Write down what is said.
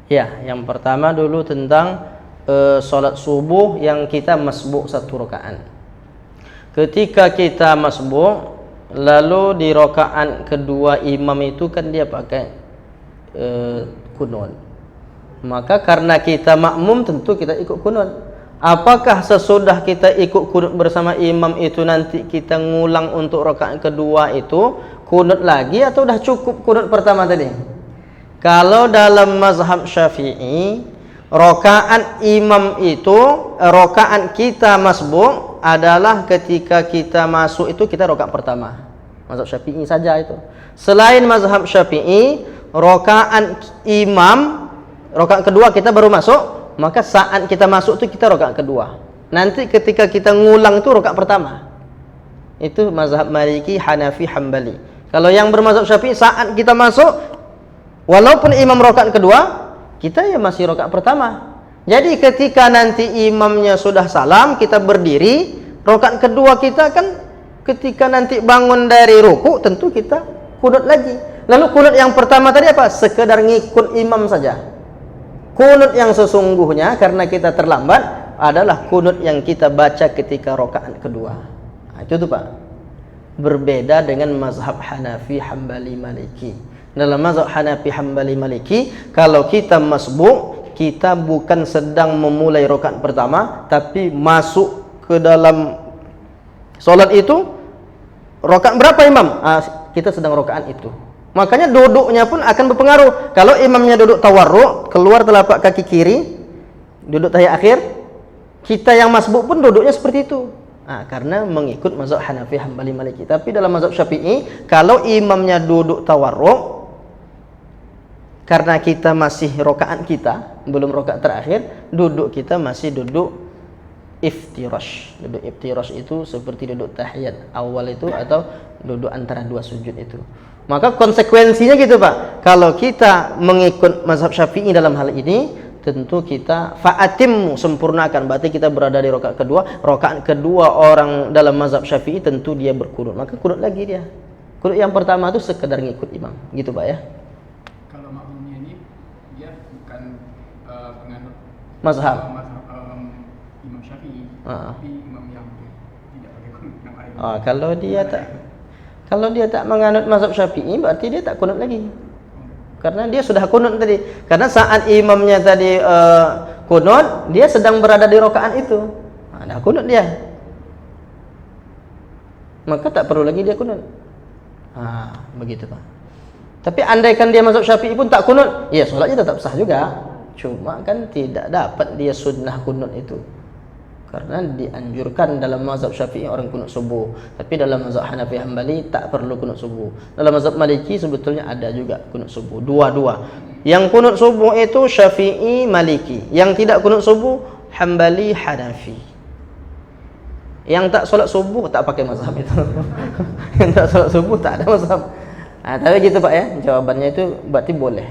Ya, yang pertama dulu tentang solat subuh yang kita masbuk 1 rakaat. Ketika kita masbuk, lalu di rakaat kedua imam itu kan dia pakai kunut. Maka karena kita makmum tentu kita ikut kunut. Apakah sesudah kita ikut kunut bersama imam itu nanti kita ngulang untuk rakaat kedua itu kunut lagi atau dah cukup kunut pertama tadi? Kalau dalam mazhab Syafi'i, rakaat imam itu, rakaat kita masbuk adalah ketika kita masuk itu kita rakaat pertama. Mazhab Syafi'i saja itu. Selain mazhab Syafi'i, rakaat imam, rakaat kedua kita baru masuk, maka saat kita masuk itu kita rakaat kedua. Nanti ketika kita ngulang itu rakaat pertama. Itu mazhab Maliki, Hanafi, Hambali. Kalau yang bermazhab Syafi'i, saat kita masuk, walaupun imam rakaat kedua, kita ya masih rakaat pertama. Jadi ketika nanti imamnya sudah salam, kita berdiri, rakaat kedua kita kan ketika nanti bangun dari ruku, tentu kita kunut lagi. Lalu kunut yang pertama tadi apa? Sekedar ngikut imam saja. Kunut yang sesungguhnya karena kita terlambat adalah kunut yang kita baca ketika rakaat kedua. Nah, itu tuh Pak. Berbeda dengan mazhab Hanafi, Hambali, Maliki. Dalam mazhab Hanafi, Hambali, Maliki, kalau kita masbuk, kita bukan sedang memulai rakaat pertama, tapi masuk ke dalam solat itu, rakaat berapa imam? Kita sedang rakaat itu. Makanya duduknya pun akan berpengaruh. Kalau imamnya duduk tawarruk, keluar telapak kaki kiri, duduk tahiyat akhir, kita yang masbuk pun duduknya seperti itu. Karena mengikut mazhab Hanafi, Hambali, Maliki. Tapi dalam mazhab Syafi'i, kalau imamnya duduk tawarruk, karena kita masih rakaat kita, belum rakaat terakhir, duduk kita masih duduk iftirash. Duduk iftirash itu seperti duduk tahiyat awal itu atau duduk antara dua sujud itu. Maka konsekuensinya gitu Pak. Kalau kita mengikut mazhab Syafi'i dalam hal ini, tentu kita fa'atimmu, sempurnakan. Berarti kita berada di rakaat kedua. Rakaat kedua orang dalam mazhab Syafi'i tentu dia berkunut. Maka kunut lagi dia. Kunut yang pertama itu sekedar ngikut imam. Gitu Pak ya. Kalau makmumnya ini dia bukan penganut mazhab Imam Syafi'i, tapi imam yang tidak pakai kunut yang lain. Kalau dia tak menganut mazhab Syafi'i, berarti dia tak kunut lagi. Karena dia sudah kunut tadi. Karena saat imamnya tadi kunut, dia sedang berada di rakaat itu. Dah kunut dia. Maka tak perlu lagi dia kunut. Begitu Pak. Tapi andaikan dia mazhab Syafi'i pun tak kunut, ya solatnya tetap sah juga. Cuma kan tidak dapat dia sunnah kunut itu. Karena dianjurkan dalam mazhab Syafi'i orang kunut subuh. Tapi dalam mazhab Hanafi, Hambali tak perlu kunut subuh. Dalam mazhab Maliki sebetulnya ada juga kunut subuh. Dua-dua. Yang kunut subuh itu Syafi'i, Maliki. Yang tidak kunut subuh Hambali, Hanafi. Yang tak solat subuh tak pakai mazhab itu. Yang tak solat subuh tak ada mazhab. Tapi gitu Pak ya. Jawabannya itu berarti boleh.